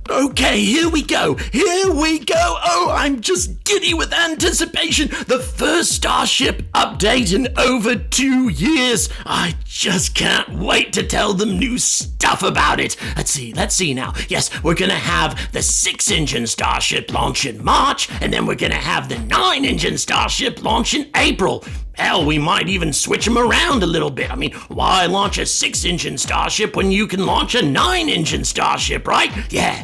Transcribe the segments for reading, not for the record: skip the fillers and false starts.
Okay, here we go. Oh, I'm just giddy with anticipation. The first Starship update in over 2 years. I just can't wait to tell them new stuff about it. Let's see now. Yes, we're gonna have the 6-engine Starship launch in March, and then we're gonna have the 9-engine Starship launch in April. Hell, we might even switch them around a little bit. I mean, why launch a 6-engine Starship when you can launch a 9-engine Starship, right? Yeah.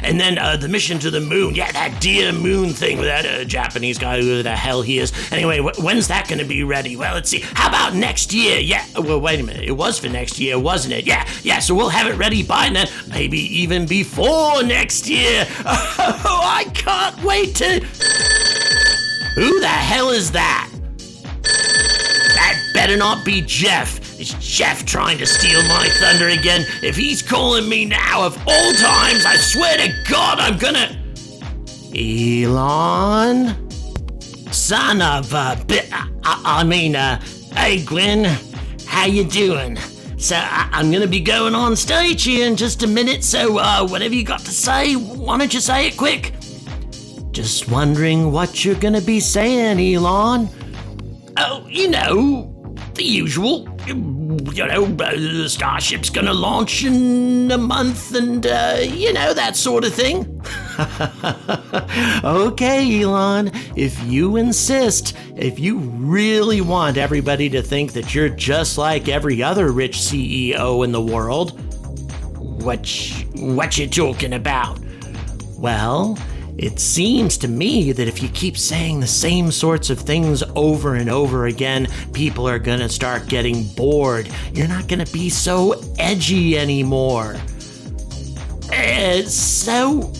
And then the mission to the moon. Yeah, that dear moon thing with that Japanese guy, who the hell he is. Anyway, when's that going to be ready? Well, let's see. How about next year? Yeah, well, wait a minute. It was for next year, wasn't it? Yeah, so we'll have it ready by then. Maybe even before next year. Oh, I can't wait to... Who the hell is that? That better not be Jeff. Is Jeff trying to steal my thunder again? If he's calling me now, of all times, I swear to God, I'm gonna... Elon? Son of a hey Glenn, how you doing? So I'm gonna be going on stage here in just a minute, so whatever you got to say, why don't you say it quick? Just wondering what you're gonna be saying, Elon. Oh, the usual. The Starship's gonna launch in a month and, that sort of thing. Okay, Elon, if you insist, if you really want everybody to think that you're just like every other rich CEO in the world, what you talking about? Well, it seems to me that if you keep saying the same sorts of things over and over again, people are gonna start getting bored. You're not gonna be so edgy anymore. So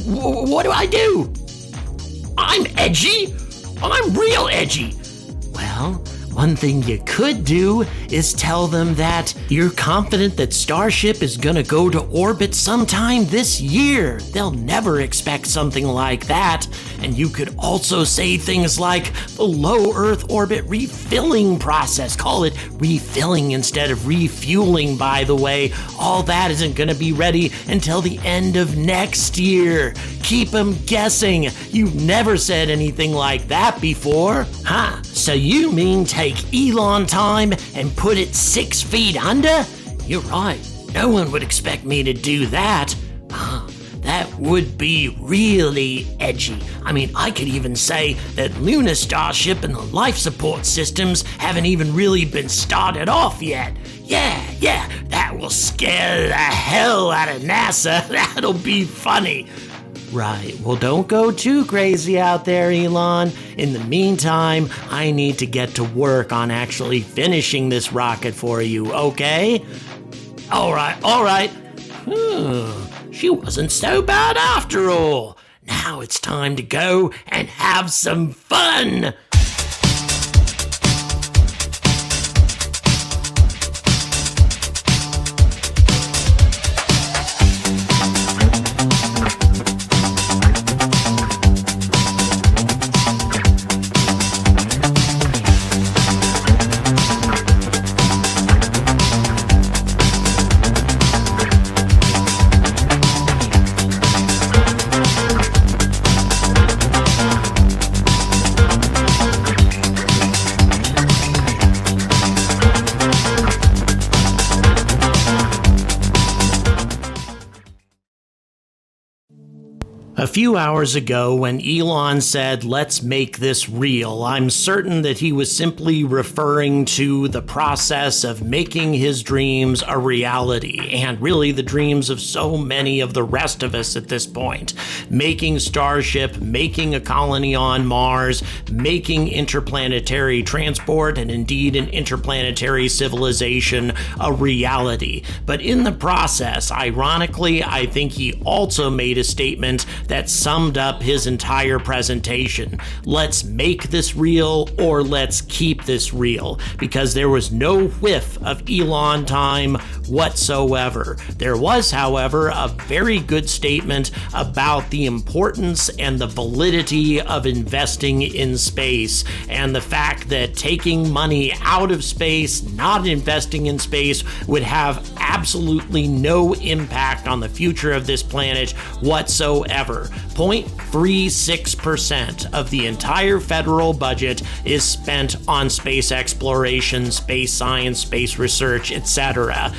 what do I do? I'm edgy? I'm real edgy. Well, one thing you could do is tell them that you're confident that Starship is gonna go to orbit sometime this year. They'll never expect something like that. And you could also say things like the low Earth orbit refilling process. Call it refilling instead of refueling, by the way. All that isn't gonna be ready until the end of next year. Keep them guessing. You've never said anything like that before. Huh? So you mean take Elon time and put it 6 feet under? You're right. No one would expect me to do that. That would be really edgy. I mean, I could even say that Lunar Starship and the life support systems haven't even really been started off yet. Yeah, that will scare the hell out of NASA. That'll be funny. Right, well, don't go too crazy out there, Elon. In the meantime, I need to get to work on actually finishing this rocket for you, okay? All right. She wasn't so bad after all. Now it's time to go and have some fun. A few hours ago, when Elon said, "Let's make this real," I'm certain that he was simply referring to the process of making his dreams a reality, and really the dreams of so many of the rest of us at this point. Making Starship, making a colony on Mars, making interplanetary transport, and indeed an interplanetary civilization a reality. But in the process, ironically, I think he also made a statement that summed up his entire presentation. Let's make this real, or let's keep this real, because there was no whiff of Elon time whatsoever. There was, however, a very good statement about the importance and the validity of investing in space, and the fact that taking money out of space, not investing in space, would have absolutely no impact on the future of this planet whatsoever. 0.36% of the entire federal budget is spent on space exploration, space science, space research, etc.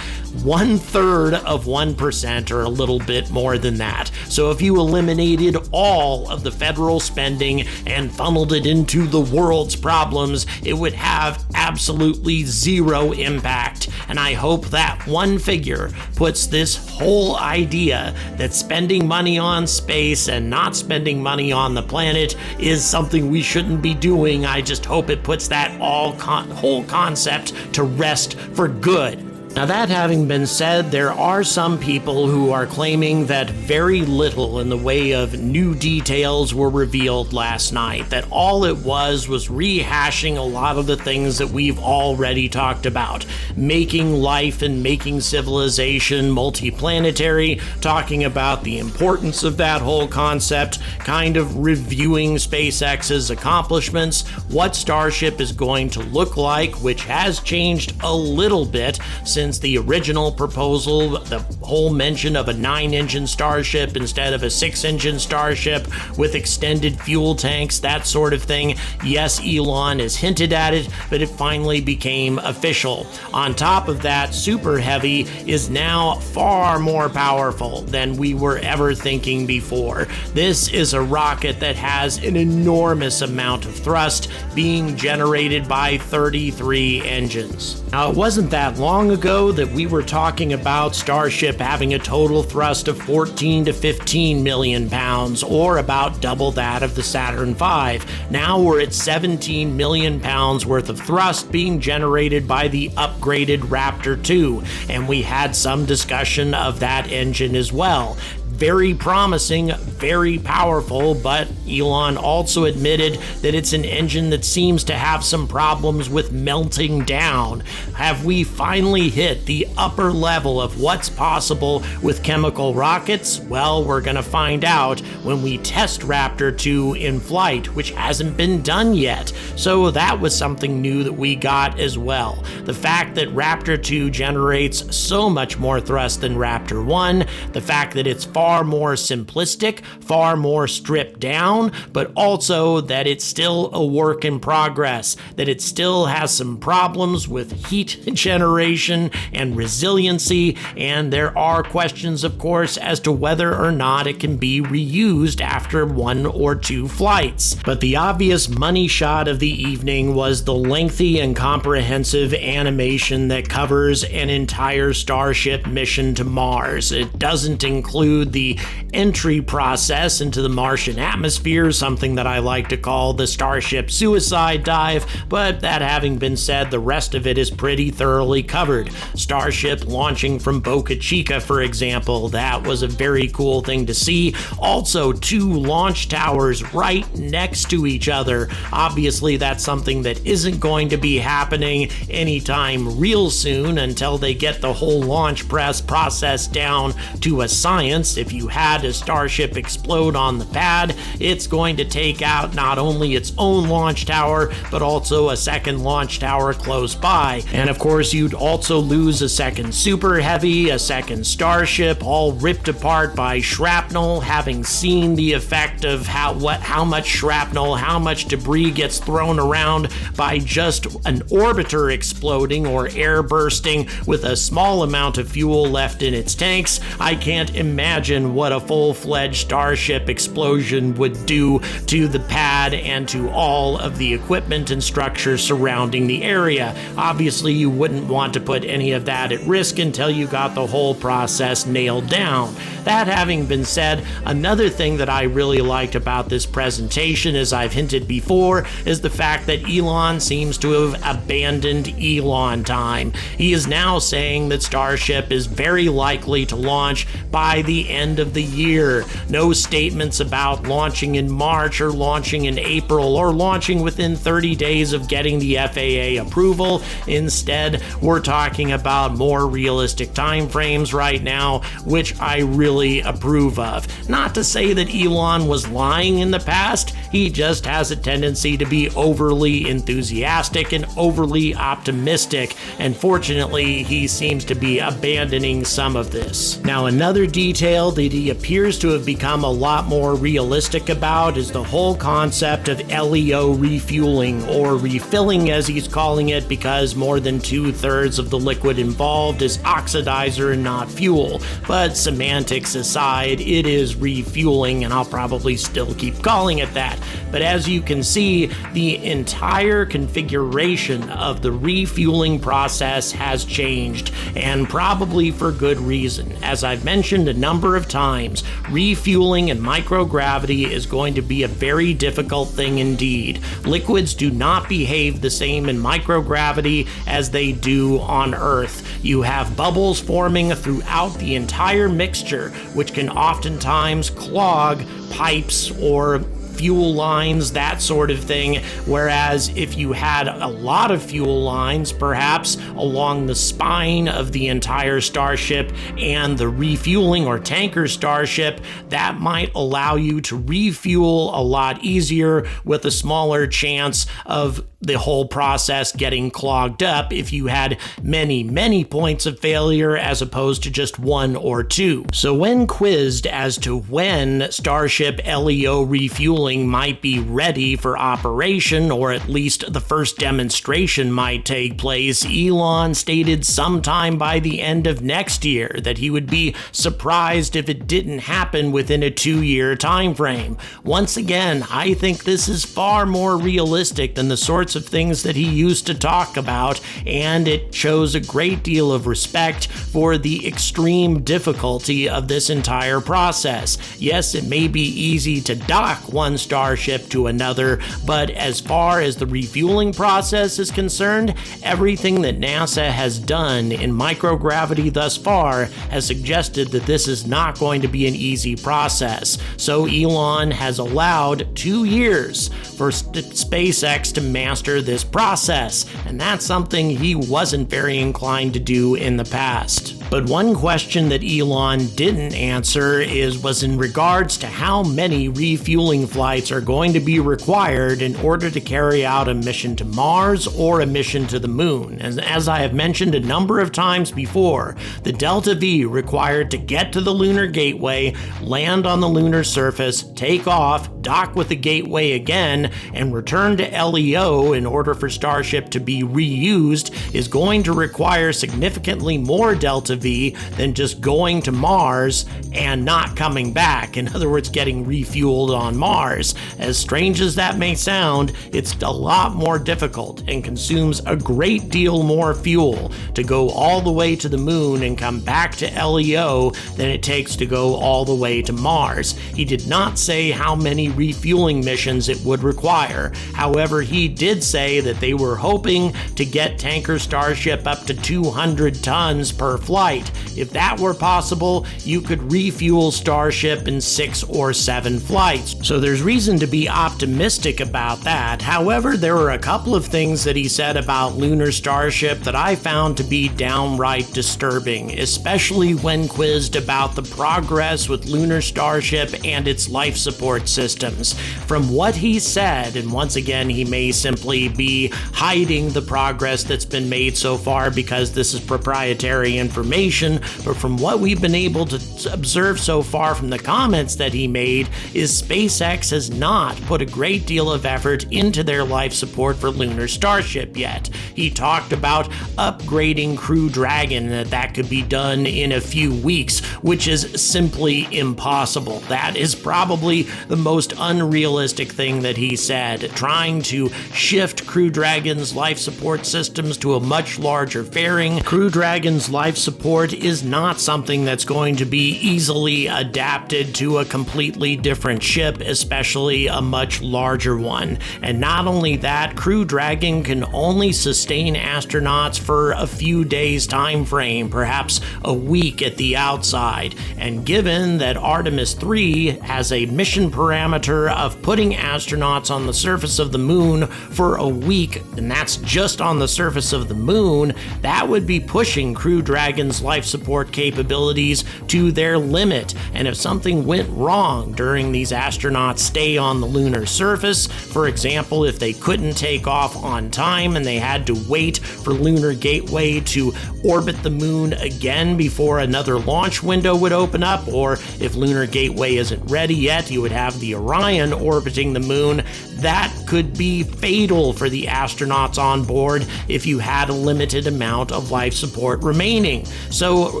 1/3 of 1%, or a little bit more than that. So if you eliminated all of the federal spending and funneled it into the world's problems, it would have absolutely zero impact. And I hope that one figure puts this whole idea that spending money on space and not spending money on the planet is something we shouldn't be doing. I just hope it puts that whole concept to rest for good. Now, that having been said, there are some people who are claiming that very little in the way of new details were revealed last night, that all it was rehashing a lot of the things that we've already talked about, making life and making civilization multiplanetary, talking about the importance of that whole concept, kind of reviewing SpaceX's accomplishments, what Starship is going to look like, which has changed a little bit since the original proposal, the whole mention of a 9-engine Starship instead of a 6-engine Starship with extended fuel tanks, that sort of thing. Yes, Elon has hinted at it, but it finally became official. On top of that, Super Heavy is now far more powerful than we were ever thinking before. This is a rocket that has an enormous amount of thrust being generated by 33 engines. Now, it wasn't that long ago that we were talking about Starship having a total thrust of 14 to 15 million pounds, or about double that of the Saturn V. Now we're at 17 million pounds worth of thrust being generated by the upgraded Raptor 2, and we had some discussion of that engine as well. Very promising, very powerful, but Elon also admitted that it's an engine that seems to have some problems with melting down. Have we finally hit the upper level of what's possible with chemical rockets? Well, we're gonna find out when we test Raptor 2 in flight, which hasn't been done yet. So that was something new that we got as well. The fact that Raptor 2 generates so much more thrust than Raptor 1, the fact that it's far more simplistic, far more stripped down, but also that it's still a work in progress, that it still has some problems with heat generation and resiliency, and there are questions, of course, as to whether or not it can be reused after 1 or 2 flights. But the obvious money shot of the evening was the lengthy and comprehensive animation that covers an entire Starship mission to Mars. It doesn't include the entry process into the Martian atmosphere, something that I like to call the Starship suicide dive, but that having been said, the rest of it is pretty thoroughly covered. Starship launching from Boca Chica, for example, that was a very cool thing to see. Also, 2 launch towers right next to each other. Obviously, that's something that isn't going to be happening anytime real soon until they get the whole launch process down to a science. If you had a Starship explode on the pad, it's going to take out not only its own launch tower, but also a second launch tower close by. And of course, you'd also lose a second Super Heavy, a second Starship, all ripped apart by shrapnel, having seen the effect of how much shrapnel, how much debris gets thrown around by just an orbiter exploding or air bursting with a small amount of fuel left in its tanks. I can't imagine what a full-fledged Starship explosion would do to the pad and to all of the equipment and structures surrounding the area. Obviously, you wouldn't want to put any of that at risk until you got the whole process nailed down. That having been said, another thing that I really liked about this presentation, as I've hinted before, is the fact that Elon seems to have abandoned Elon time. He is now saying that Starship is very likely to launch by the end of the year. No statements about launching in March or launching in April or launching within 30 days of getting the FAA approval. Instead, we're talking about more realistic timeframes right now, which I really approve of. Not to say that Elon was lying in the past, he just has a tendency to be overly enthusiastic and overly optimistic, and fortunately, he seems to be abandoning some of this. Now, another detail that he appears to have become a lot more realistic about is the whole concept of LEO refueling, or refilling as he's calling it, because more than 2/3 of the liquid involved is oxidizer and not fuel. But semantics aside, it is refueling, and I'll probably still keep calling it that. But as you can see, the entire configuration of the refueling process has changed, and probably for good reason. As I've mentioned a number of times, refueling in microgravity is going to be a very difficult thing indeed. Liquids do not behave the same in microgravity as they do on Earth. You have bubbles forming throughout the entire mixture, which can oftentimes clog pipes or fuel lines, that sort of thing, whereas if you had a lot of fuel lines, perhaps along the spine of the entire Starship and the refueling or tanker Starship, that might allow you to refuel a lot easier with a smaller chance of the whole process getting clogged up if you had many points of failure as opposed to just one or two. So when quizzed as to when Starship LEO refueling might be ready for operation, or at least the first demonstration might take place, Elon stated sometime by the end of next year, that he would be surprised if it didn't happen within a 2-year time frame. Once again, I think this is far more realistic than the sorts of things that he used to talk about, and it shows a great deal of respect for the extreme difficulty of this entire process. Yes, it may be easy to dock one Starship to another, but as far as the refueling process is concerned, everything that NASA has done in microgravity thus far has suggested that this is not going to be an easy process. So Elon has allowed 2 years for SpaceX to master this process, and that's something he wasn't very inclined to do in the past. But one question that Elon didn't answer was in regards to how many refueling flights are going to be required in order to carry out a mission to Mars or a mission to the moon. As I have mentioned a number of times before, the Delta V required to get to the lunar gateway, land on the lunar surface, take off, dock with the gateway again, and return to LEO in order for Starship to be reused is going to require significantly more Delta V than just going to Mars and not coming back. In other words, getting refueled on Mars. As strange as that may sound, it's a lot more difficult and consumes a great deal more fuel to go all the way to the moon and come back to LEO than it takes to go all the way to Mars. He did not say how many refueling missions it would require. However, he did say that they were hoping to get tanker Starship up to 200 tons per flight. If that were possible, you could refuel Starship in 6 or 7 flights. So there's reason to be optimistic about that. However, there were a couple of things that he said about lunar Starship that I found to be downright disturbing, especially when quizzed about the progress with lunar Starship and its life support systems. From what he said, and once again, he may simply be hiding the progress that's been made so far because this is proprietary information, but from what we've been able to observe so far from the comments that he made, is SpaceX has not put a great deal of effort into their life support for lunar Starship yet. He talked about upgrading Crew Dragon, that could be done in a few weeks, which is simply impossible. That is probably the most unrealistic thing that he said. Trying to shift Crew Dragon's life support systems to a much larger fairing. Crew Dragon's life support support is not something that's going to be easily adapted to a completely different ship, especially a much larger one. And not only that, Crew Dragon can only sustain astronauts for a few days time frame, perhaps a week at the outside. And given that Artemis 3 has a mission parameter of putting astronauts on the surface of the moon for a week, and that's just on the surface of the moon, that would be pushing Crew Dragon's life support capabilities to their limit. And if something went wrong during these astronauts' stay on the lunar surface, for example, if they couldn't take off on time and they had to wait for Lunar Gateway to orbit the moon again before another launch window would open up, or if Lunar Gateway isn't ready yet, you would have the Orion orbiting the moon. That could be fatal for the astronauts on board if you had a limited amount of life support remaining. So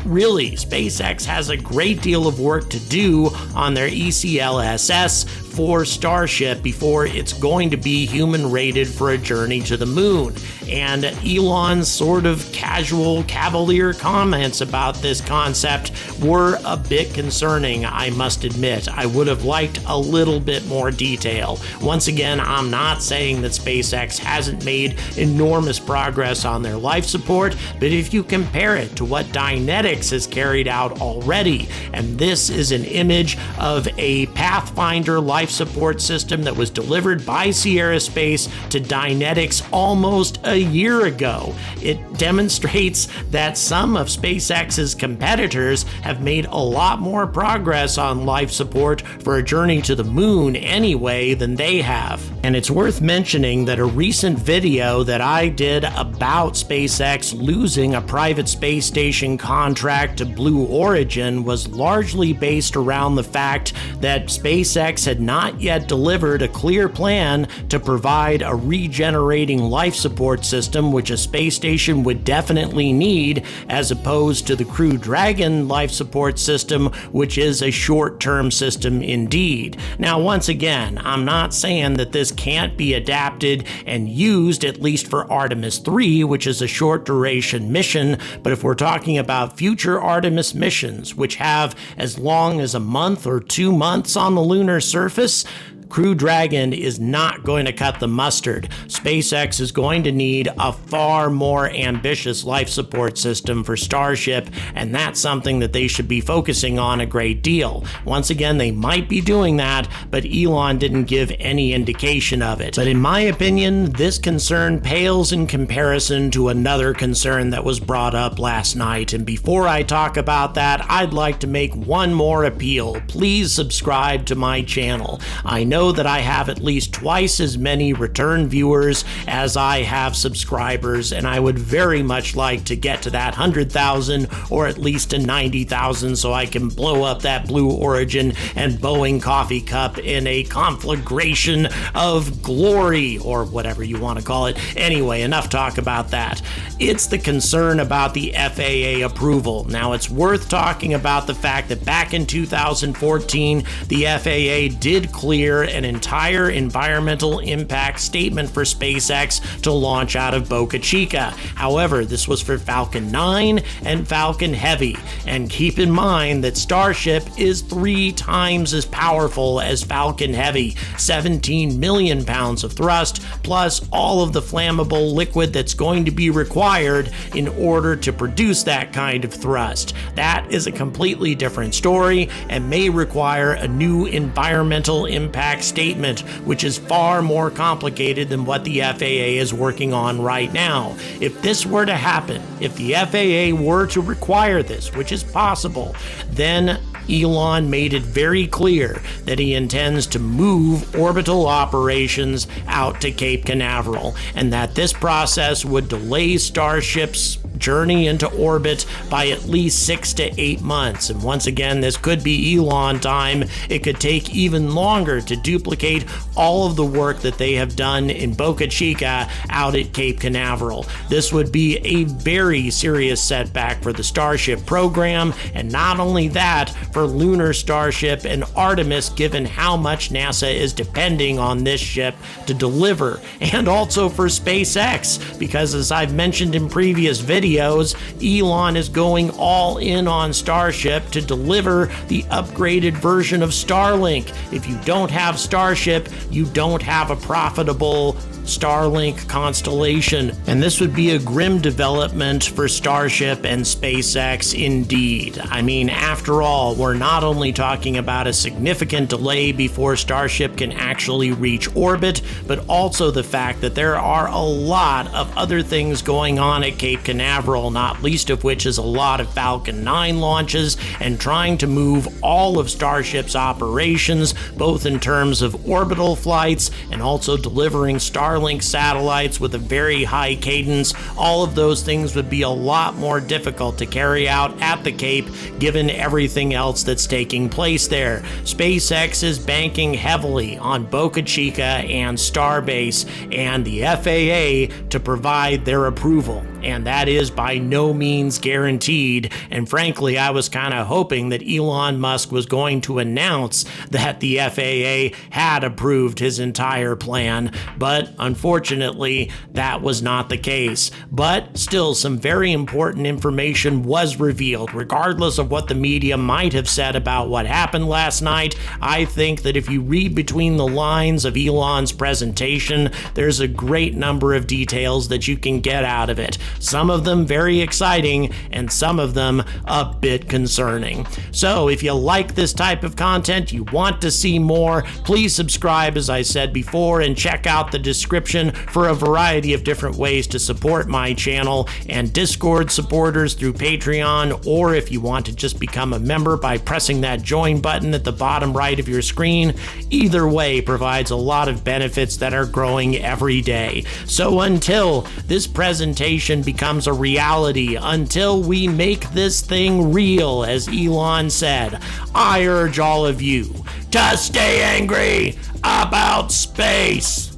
really, SpaceX has a great deal of work to do on their ECLSS for Starship before it's going to be human rated for a journey to the moon. And Elon's sort of casual, cavalier comments about this concept were a bit concerning, I must admit. I would have liked a little bit more detail. Once again, I'm not saying that SpaceX hasn't made enormous progress on their life support, but if you compare it to what Dynetics has carried out already, and this is an image of a Pathfinder life support system that was delivered by Sierra Space to Dynetics almost a year ago. It demonstrates that some of SpaceX's competitors have made a lot more progress on life support for a journey to the moon anyway than they have. And it's worth mentioning that a recent video that I did about SpaceX losing a private space station contract to Blue Origin was largely based around the fact that SpaceX had not yet delivered a clear plan to provide a regenerating life support system, which a space station would definitely need, as opposed to the Crew Dragon life support system, which is a short-term system indeed. Now, once again, I'm not saying that this can't be adapted and used, at least for Artemis 3, which is a short-duration mission, but if we're talking about future Artemis missions, which have as long as a month or 2 months on the lunar surface, Crew Dragon is not going to cut the mustard. SpaceX is going to need a far more ambitious life support system for Starship, and that's something that they should be focusing on a great deal. Once again, they might be doing that, but Elon didn't give any indication of it. But in my opinion, this concern pales in comparison to another concern that was brought up last night. And before I talk about that, I'd like to make one more appeal. Please subscribe to my channel. I know that I have at least twice as many return viewers as I have subscribers, and I would very much like to get to that 100,000 or at least to 90,000 so I can blow up that Blue Origin and Boeing coffee cup in a conflagration of glory, or whatever you want to call it. Anyway, enough talk about that. It's the concern about the FAA approval. Now, it's worth talking about the fact that back in 2014, the FAA did clear an entire environmental impact statement for SpaceX to launch out of Boca Chica. However, this was for Falcon 9 and Falcon Heavy. And keep in mind that Starship is 3 times as powerful as Falcon Heavy, 17 million pounds of thrust, plus all of the flammable liquid that's going to be required in order to produce that kind of thrust. That is a completely different story and may require a new environmental impact statement, which is far more complicated than what the FAA is working on right now. If this were to happen, if the FAA were to require this, which is possible, then Elon made it very clear that he intends to move orbital operations out to Cape Canaveral, and that this process would delay Starship's journey into orbit by at least 6 to 8 months. And once again, this could be Elon time. It could take even longer to duplicate all of the work that they have done in Boca Chica out at Cape Canaveral. This would be a very serious setback for the Starship program, and not only that, for Lunar Starship and Artemis, given how much NASA is depending on this ship to deliver, and also for SpaceX, because as I've mentioned in previous videos, videos, Elon is going all in on Starship to deliver the upgraded version of Starlink. If you don't have Starship, you don't have a profitable Starlink constellation, and this would be a grim development for Starship and SpaceX indeed. I mean, after all, we're not only talking about a significant delay before Starship can actually reach orbit, but also the fact that there are a lot of other things going on at Cape Canaveral, not least of which is a lot of Falcon 9 launches and trying to move all of Starship's operations, both in terms of orbital flights and also delivering Starlink satellites with a very high cadence. All of those things would be a lot more difficult to carry out at the Cape given everything else that's taking place there. SpaceX is banking heavily on Boca Chica and Starbase and the FAA to provide their approval, and that is by no means guaranteed. And frankly, I was kind of hoping that Elon Musk was going to announce that the FAA had approved his entire plan, but unfortunately, that was not the case. But still, some very important information was revealed. Regardless of what the media might have said about what happened last night, I think that if you read between the lines of Elon's presentation, there's a great number of details that you can get out of it. Some of them very exciting, and some of them a bit concerning. So if you like this type of content, you want to see more, please subscribe, as I said before, and check out the description for a variety of different ways to support my channel, and Discord supporters through Patreon, or if you want to just become a member by pressing that join button at the bottom right of your screen. Either way provides a lot of benefits that are growing every day. So until this presentation becomes a reality, until we make this thing real, as Elon said, I urge all of you to stay angry about space.